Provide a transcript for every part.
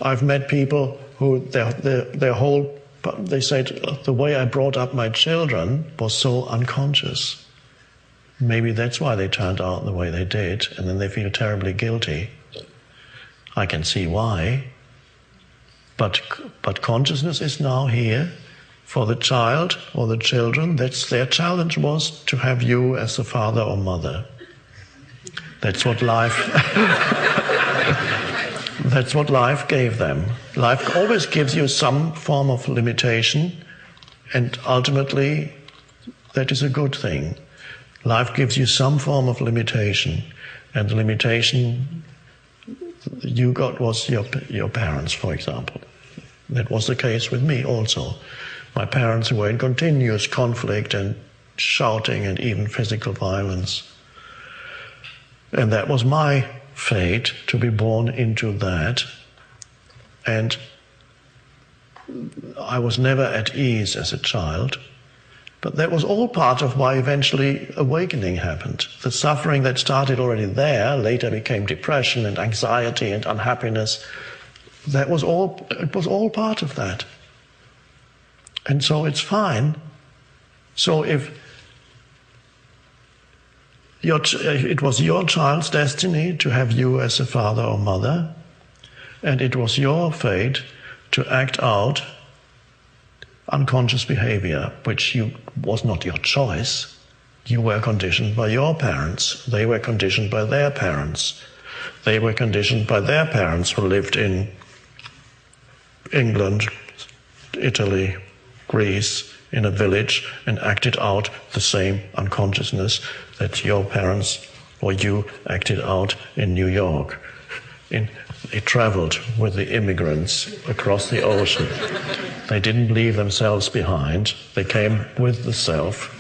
I've met people who they said, the way I brought up my children was so unconscious. Maybe that's why they turned out the way they did, and then they feel terribly guilty. I can see why. But consciousness is now here for the child or the children. Their challenge was to have you as a father or mother. That's what life that's what life gave them. Life always gives you some form of limitation, and ultimately that is a good thing. Life gives you some form of limitation, and the limitation you got was your parents, for example. That was the case with me also. My parents were in continuous conflict and shouting and even physical violence. And that was my fate, to be born into that. And I was never at ease as a child. But that was all part of why eventually awakening happened. The suffering that started already there later became depression and anxiety and unhappiness. It was all part of that. And so it's fine. So if it was your child's destiny to have you as a father or mother, and it was your fate to act out unconscious behavior, which was not your choice. You were conditioned by your parents. They were conditioned by their parents. They were conditioned by their parents who lived in England, Italy, Greece, in a village, and acted out the same unconsciousness that your parents or you acted out in New York. They traveled with the immigrants across the ocean. They didn't leave themselves behind. They came with the self.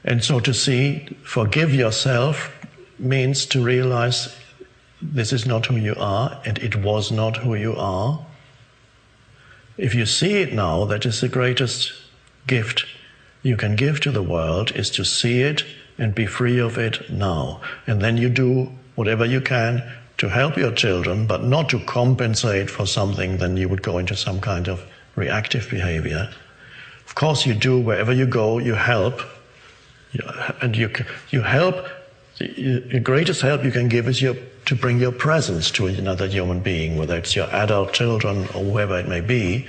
And so to see, forgive yourself means to realize this is not who you are, and it was not who you are. If you see it now, that is the greatest gift you can give to the world, is to see it and be free of it now. And then you do whatever you can to help your children, but not to compensate for something, then you would go into some kind of reactive behavior. Of course you do, wherever you go, you help. And you help. The greatest help you can give is to bring your presence to another human being, whether it's your adult children or whoever it may be.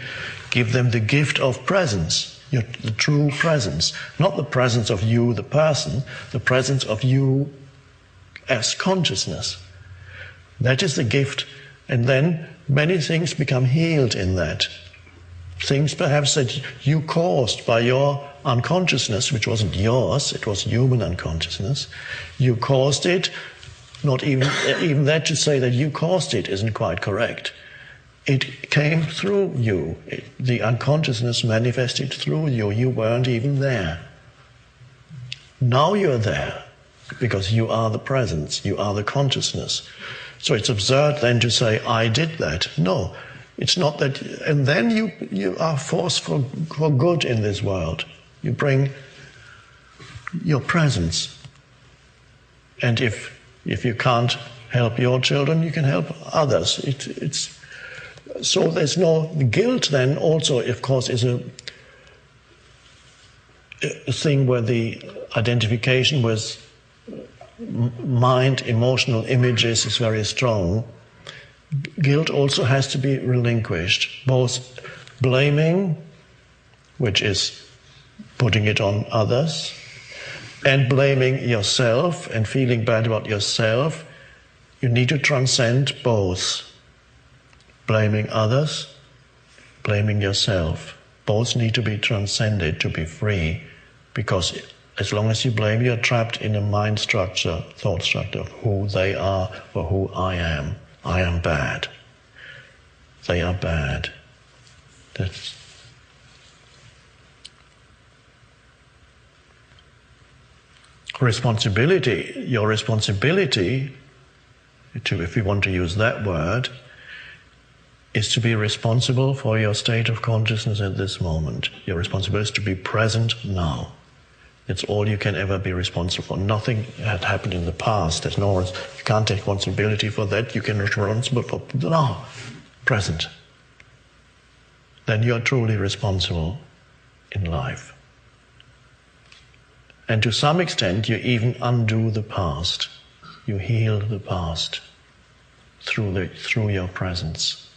Give them the gift of presence, the true presence. Not the presence of you, the person, the presence of you as consciousness. That is the gift. And then many things become healed in that. Things perhaps that you caused by your unconsciousness, which wasn't yours, it was human unconsciousness. You caused it, not even that to say that you caused it isn't quite correct. It came through you. The unconsciousness manifested through you. You weren't even there. Now you're there, because you are the presence, you are the consciousness. So it's absurd then to say, I did that. No, it's not that. And then you are forced for good in this world. You bring your presence. And if you can't help your children, you can help others. So there's no guilt then also, of course, is a thing where the identification with mind, emotional images is very strong. Guilt also has to be relinquished. Both blaming, which is putting it on others, and blaming yourself and feeling bad about yourself. You need to transcend both. Blaming others, blaming yourself. Both need to be transcended to be free, because as long as you blame, you're trapped in a mind structure, thought structure of who they are or who I am. I am bad. They are bad. That's responsibility. Your responsibility, if you want to use that word, is to be responsible for your state of consciousness at this moment. Your responsibility is to be present now. It's all you can ever be responsible for. Nothing had happened in the past. There's no, you can't take responsibility for that. You can be responsible for now, present. Then you are truly responsible in life. And to some extent, you even undo the past. You heal the past through your presence.